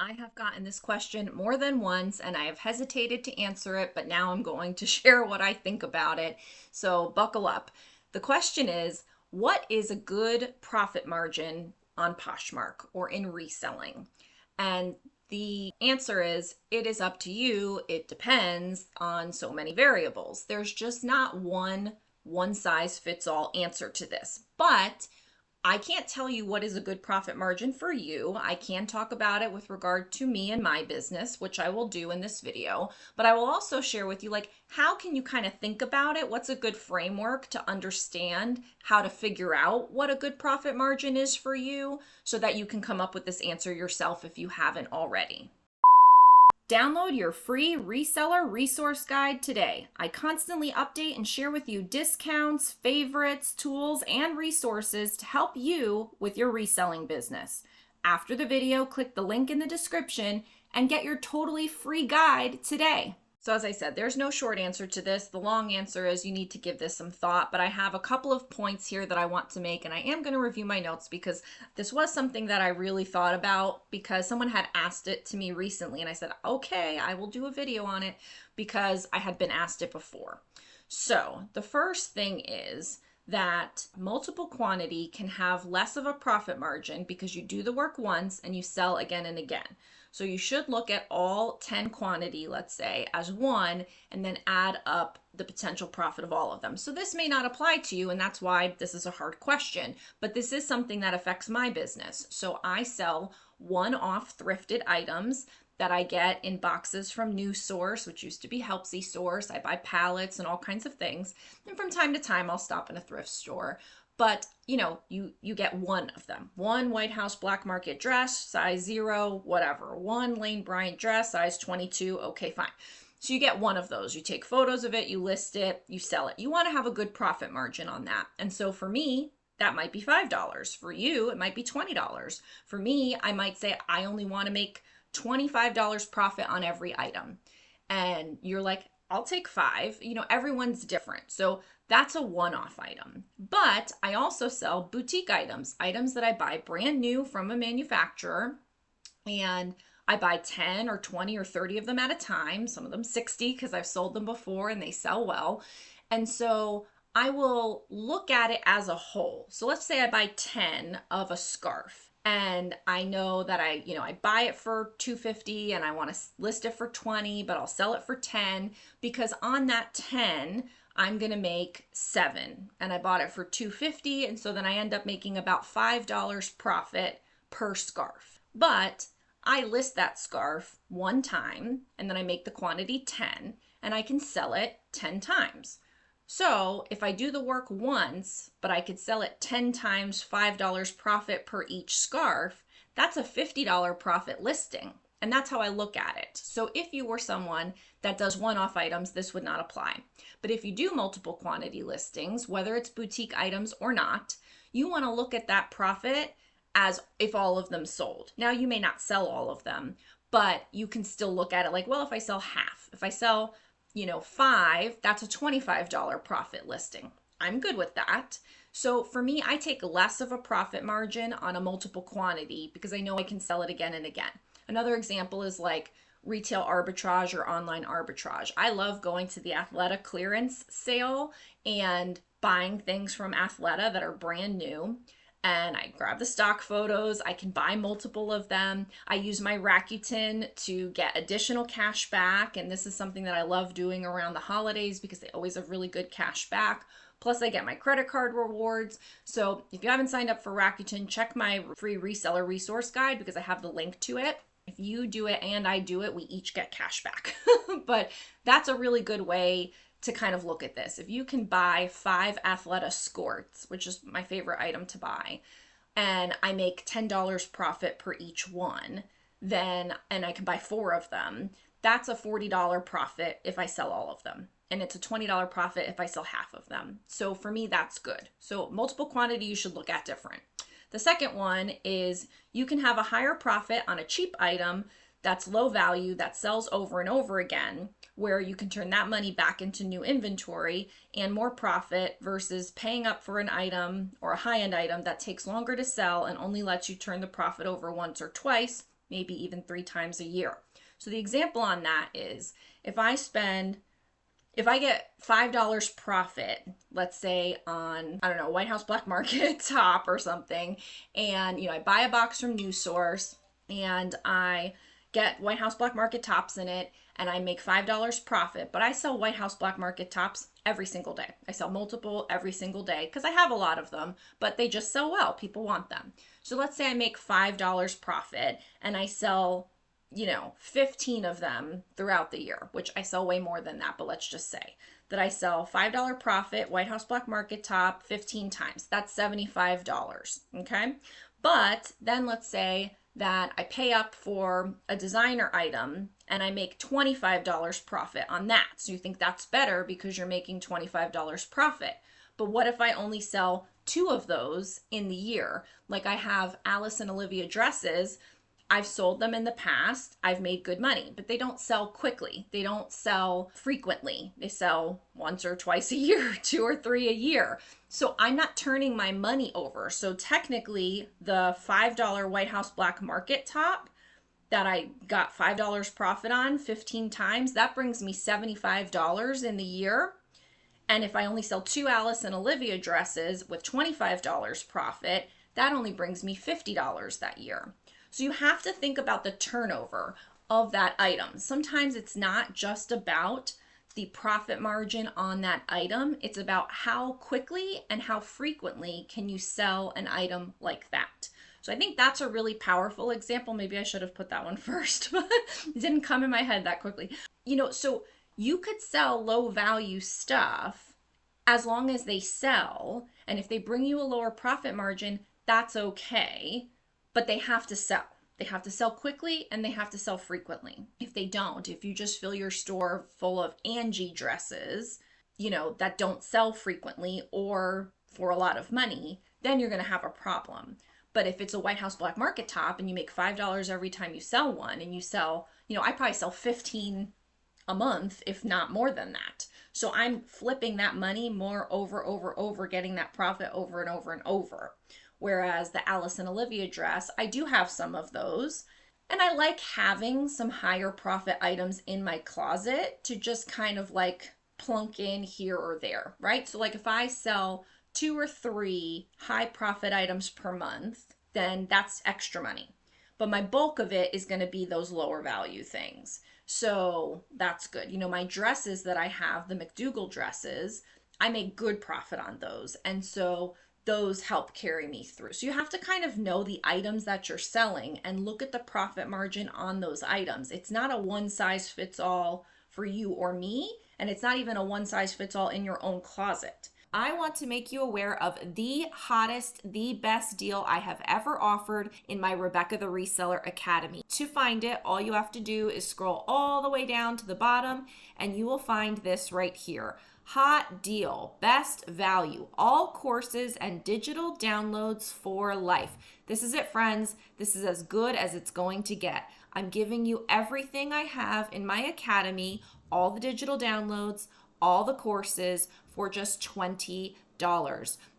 I have gotten this question more than once and I have hesitated to answer it, but now I'm going to share what I think about it. So buckle up. The question is, what is a good profit margin on Poshmark or in reselling? And the answer is, it is up to you. It depends on so many variables. There's just not one size fits all answer to this. But I can't tell you what is a good profit margin for you. I can talk about it with regard to me and my business, which I will do in this video, but I will also share with you, like, how can you kind of think about it? What's a good framework to understand how to figure out what a good profit margin is for you so that you can come up with this answer yourself if you haven't already. Download your free reseller resource guide today. I constantly update and share with you discounts, favorites, tools, and resources to help you with your reselling business. After the video, click the link in the description and get your totally free guide today. So as I said, there's no short answer to this. The long answer is you need to give this some thought, but I have a couple of points here that I want to make, and I am going to review my notes because this was something that I really thought about because someone had asked it to me recently, and I said, okay, I will do a video on it because I had been asked it before. So the first thing is that multiple quantity can have less of a profit margin because you do the work once and you sell again and again. So you should look at all 10 quantity, let's say, as one, and then add up the potential profit of all of them. So this may not apply to you, and that's why this is a hard question, but this is something that affects my business. So I sell one-off thrifted items that I get in boxes from New Source, which used to be Helpsy Source. I buy pallets and all kinds of things. And from time to time, I'll stop in a thrift store. But you get one of them. One White House Black Market dress, size 0, whatever. One Lane Bryant dress, size 22, okay, fine. So you get one of those. You take photos of it, you list it, you sell it. You want to have a good profit margin on that. And so for me, that might be $5. For you, it might be $20. For me, I might say I only want to make $25 profit on every item. And you're like, I'll take 5. Everyone's different. So that's a one-off item. But I also sell boutique items that I buy brand new from a manufacturer. And I buy 10 or 20 or 30 of them at a time, some of them 60 because I've sold them before and they sell well. And so I will look at it as a whole. So let's say I buy 10 of a scarf. And I know that I buy it for $250 and I want to list it for $20, but I'll sell it for $10 because on that 10, I'm going to make 7 and I bought it for $250. And so then I end up making about $5 profit per scarf. But I list that scarf one time and then I make the quantity 10 and I can sell it 10 times. So if I do the work once, but I could sell it 10 times $5 profit per each scarf, that's a $50 profit listing. And that's how I look at it. So if you were someone that does one-off items, this would not apply. But if you do multiple quantity listings, whether it's boutique items or not, you want to look at that profit as if all of them sold. Now you may not sell all of them, but you can still look at it like, well, if I sell half, if I sell 5, that's a $25 profit listing. I'm good with that. So for me, I take less of a profit margin on a multiple quantity because I know I can sell it again and again. Another example is like retail arbitrage or online arbitrage. I love going to the Athleta clearance sale and buying things from Athleta that are brand new. And I grab the stock photos. I can buy multiple of them. I use my Rakuten to get additional cash back. And this is something that I love doing around the holidays because they always have really good cash back. Plus I get my credit card rewards. So if you haven't signed up for Rakuten, check my free reseller resource guide because I have the link to it. If you do it and I do it, we each get cash back. But that's a really good way to kind of look at this. If you can buy 5 Athleta skirts, which is my favorite item to buy, and I make $10 profit per each one, and I can buy 4 of them, that's a $40 profit if I sell all of them. And it's a $20 profit if I sell half of them. So for me, that's good. So multiple quantity you should look at different. The second one is you can have a higher profit on a cheap item that's low value, that sells over and over again, where you can turn that money back into new inventory and more profit versus paying up for an item or a high-end item that takes longer to sell and only lets you turn the profit over once or twice, maybe even 3 times a year. So the example on that is if I get $5 profit, let's say on, I don't know, White House Black Market top or something, and I buy a box from News Source and I get White House Black Market tops in it and I make $5 profit, but I sell White House Black Market tops every single day. I sell multiple every single day because I have a lot of them, but they just sell well. People want them. So let's say I make $5 profit and I sell 15 of them throughout the year, which I sell way more than that, but let's just say that I sell $5 profit, White House Black Market top 15 times. That's $75, okay? But then let's say that I pay up for a designer item and I make $25 profit on that. So you think that's better because you're making $25 profit. But what if I only sell 2 of those in the year? Like I have Alice and Olivia dresses. I've sold them in the past. I've made good money, but they don't sell quickly. They don't sell frequently. They sell once or twice a year, 2 or 3 a year. So I'm not turning my money over. So technically the $5 White House Black Market top that I got $5 profit on 15 times, that brings me $75 in the year. And if I only sell 2 Alice and Olivia dresses with $25 profit, that only brings me $50 that year. So you have to think about the turnover of that item. Sometimes it's not just about the profit margin on that item. It's about how quickly and how frequently can you sell an item like that. So I think that's a really powerful example. Maybe I should have put that one first, but it didn't come in my head that quickly. So you could sell low value stuff as long as they sell. And if they bring you a lower profit margin, that's okay. But they have to sell. They have to sell quickly and they have to sell frequently. If they don't, if you just fill your store full of Angie dresses, that don't sell frequently or for a lot of money, then you're going to have a problem. But if it's a White House Black Market top and you make $5 every time you sell one and you sell, I probably sell 15 a month, if not more than that. So I'm flipping that money more over, getting that profit over and over and over. Whereas the Alice and Olivia dress, I do have some of those. And I like having some higher profit items in my closet to just kind of like plunk in here or there, right? So like if I sell 2 or 3 high profit items per month, then that's extra money. But my bulk of it is going to be those lower value things. So that's good. My dresses that I have, the McDougal dresses, I make good profit on those. And so those help carry me through. So you have to kind of know the items that you're selling and look at the profit margin on those items. It's not a one size fits all for you or me, and it's not even a one size fits all in your own closet. I want to make you aware of the hottest, the best deal I have ever offered in my Rebecca the Reseller Academy. To find it, all you have to do is scroll all the way down to the bottom and you will find this right here. Hot deal, best value, all courses and digital downloads for life. This is it, friends. This is as good as it's going to get. I'm giving you everything I have in my academy, all the digital downloads, all the courses for just $20.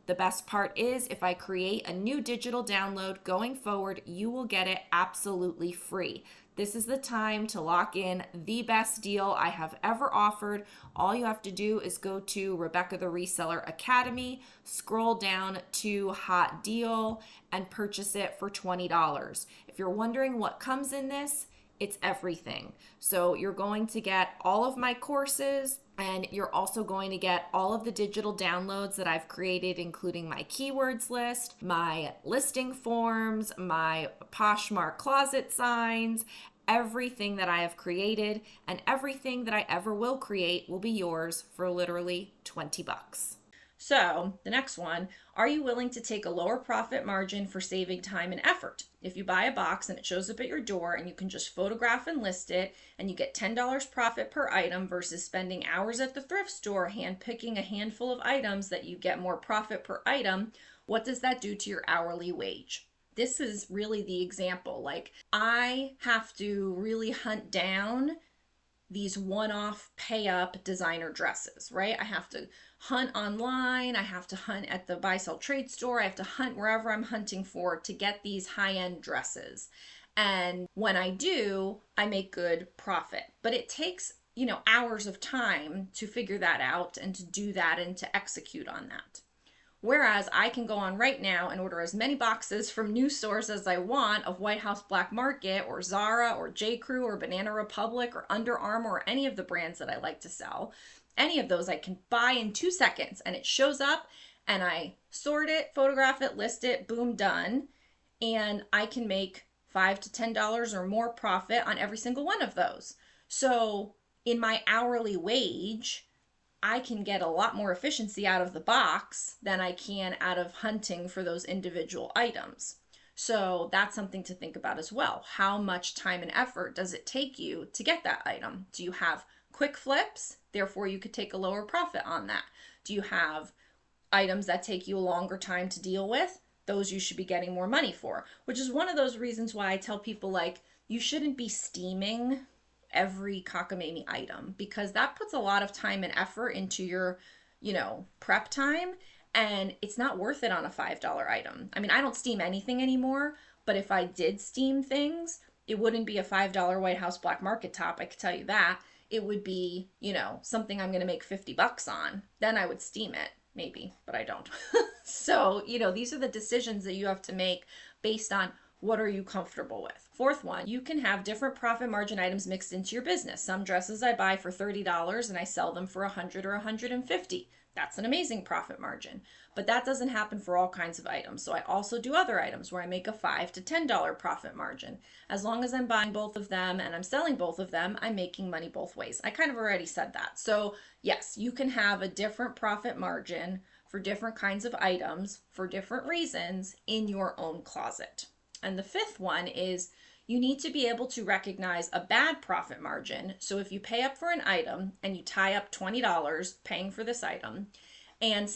The best part is if I create a new digital download going forward, you will get it absolutely free. This is the time to lock in the best deal I have ever offered. All you have to do is go to Rebecca the Reseller Academy, scroll down to Hot Deal, and purchase it for $20. If you're wondering what comes in this, it's everything. So you're going to get all of my courses, and you're also going to get all of the digital downloads that I've created, including my keywords list, my listing forms, my Poshmark closet signs. Everything that I have created and everything that I ever will create will be yours for literally $20. So the next one, are you willing to take a lower profit margin for saving time and effort? If you buy a box and it shows up at your door and you can just photograph and list it and you get $10 profit per item versus spending hours at the thrift store hand picking a handful of items that you get more profit per item, what does that do to your hourly wage? This is really the example. Like I have to really hunt down these one-off pay-up designer dresses, right? I have to hunt online. I have to hunt at the buy-sell trade store. I have to hunt wherever I'm hunting for to get these high-end dresses. And when I do, I make good profit. But it takes, hours of time to figure that out and to do that and to execute on that. Whereas I can go on right now and order as many boxes from news stores as I want of White House Black Market or Zara or J. Crew or Banana Republic or Under Armour or any of the brands that I like to sell. Any of those I can buy in 2 seconds and it shows up and I sort it, photograph it, list it, boom, done. And I can make $5 to $10 or more profit on every single one of those. So in my hourly wage, I can get a lot more efficiency out of the box than I can out of hunting for those individual items. So that's something to think about as well. How much time and effort does it take you to get that item? Do you have quick flips? Therefore, you could take a lower profit on that. Do you have items that take you a longer time to deal with? Those you should be getting more money for, which is one of those reasons why I tell people, like, you shouldn't be steaming every cockamamie item, because that puts a lot of time and effort into your, prep time, and it's not worth it on a $5 item. I mean, I don't steam anything anymore, but if I did steam things, it wouldn't be a $5 White House Black Market top, I could tell you that. It would be, something I'm going to make $50 on. Then I would steam it, maybe, but I don't. So, these are the decisions that you have to make based on what are you comfortable with. Fourth one, you can have different profit margin items mixed into your business. Some dresses I buy for $30 and I sell them for $100 or $150. That's an amazing profit margin. But that doesn't happen for all kinds of items. So I also do other items where I make a $5 to $10 profit margin. As long as I'm buying both of them and I'm selling both of them, I'm making money both ways. I kind of already said that. So yes, you can have a different profit margin for different kinds of items for different reasons in your own closet. And the fifth one is you need to be able to recognize a bad profit margin. So if you pay up for an item and you tie up $20 paying for this item and that's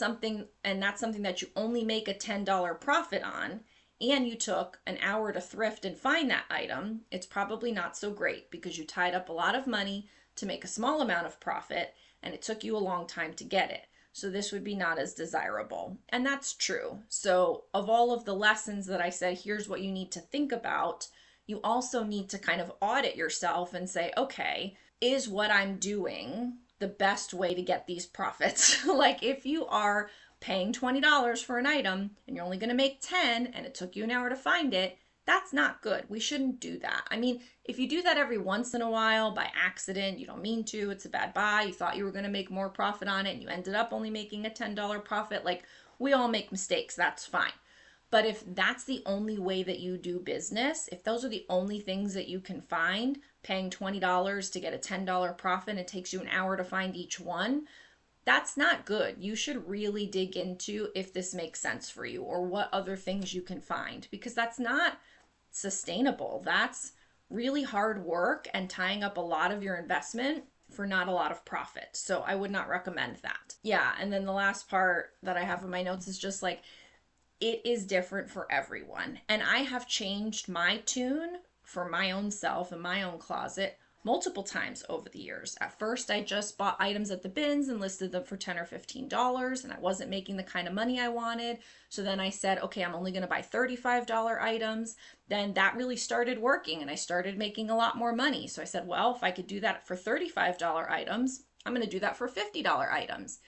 something that you only make a $10 profit on, and you took an hour to thrift and find that item, it's probably not so great because you tied up a lot of money to make a small amount of profit and it took you a long time to get it. So this would be not as desirable. And that's true. So of all of the lessons that I said, here's what you need to think about, you also need to kind of audit yourself and say, okay, is what I'm doing the best way to get these profits? Like if you are paying $20 for an item and you're only going to make 10 and it took you an hour to find it, that's not good. We shouldn't do that. I mean, if you do that every once in a while by accident, you don't mean to, it's a bad buy, you thought you were going to make more profit on it and you ended up only making a $10 profit, like we all make mistakes, that's fine. But if that's the only way that you do business, if those are the only things that you can find, paying $20 to get a $10 profit and it takes you an hour to find each one, that's not good. You should really dig into if this makes sense for you or what other things you can find, because that's not sustainable. That's really hard work and tying up a lot of your investment for not a lot of profit. So I would not recommend that. Yeah, and then the last part that I have in my notes is just like, it is different for everyone. And I have changed my tune for my own self and my own closet multiple times over the years. At first, I just bought items at the bins and listed them for $10 or $15, and I wasn't making the kind of money I wanted. So then I said, okay, I'm only going to buy $35 items. Then that really started working, and I started making a lot more money. So I said, well, if I could do that for $35 items, I'm going to do that for $50 items.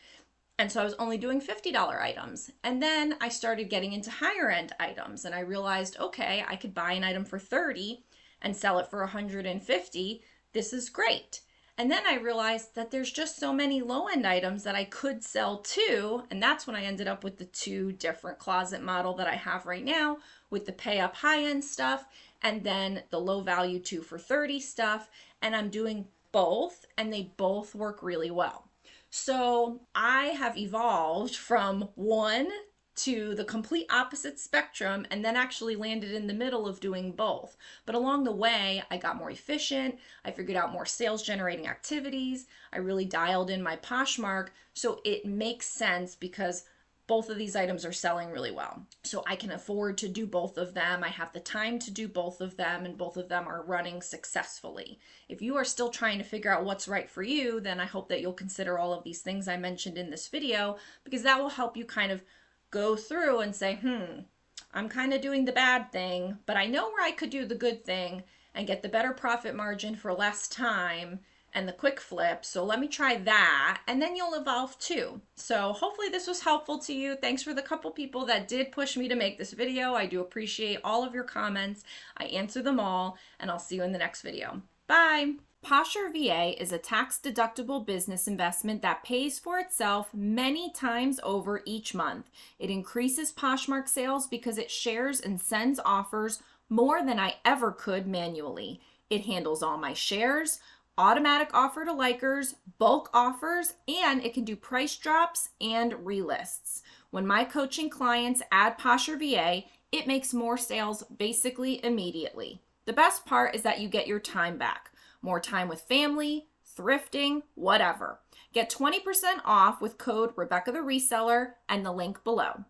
And so I was only doing $50 items. And then I started getting into higher end items, and I realized, okay, I could buy an item for $30 and sell it for $150. This is great. And then I realized that there's just so many low-end items that I could sell too. And that's when I ended up with the two different closet model that I have right now, with the pay up high-end stuff and then the low value 2 for $30 stuff. And I'm doing both and they both work really well. So I have evolved from one to the complete opposite spectrum and then actually landed in the middle of doing both. But along the way, I got more efficient. I figured out more sales generating activities. I really dialed in my Poshmark. So it makes sense because both of these items are selling really well. So I can afford to do both of them. I have the time to do both of them, and both of them are running successfully. If you are still trying to figure out what's right for you, then I hope that you'll consider all of these things I mentioned in this video, because that will help you kind of go through and say, I'm kind of doing the bad thing, but I know where I could do the good thing and get the better profit margin for less time and the quick flip. So let me try that, and then you'll evolve too. So hopefully this was helpful to you. Thanks for the couple people that did push me to make this video. I do appreciate all of your comments. I answer them all, and I'll see you in the next video. Bye. Posher VA is a tax-deductible business investment that pays for itself many times over each month. It increases Poshmark sales because it shares and sends offers more than I ever could manually. It handles all my shares, automatic offer to likers, bulk offers, and it can do price drops and relists. When my coaching clients add Posher VA, it makes more sales basically immediately. The best part is that you get your time back. More time with family, thrifting, whatever. Get 20% off with code Rebecca the Reseller and the link below.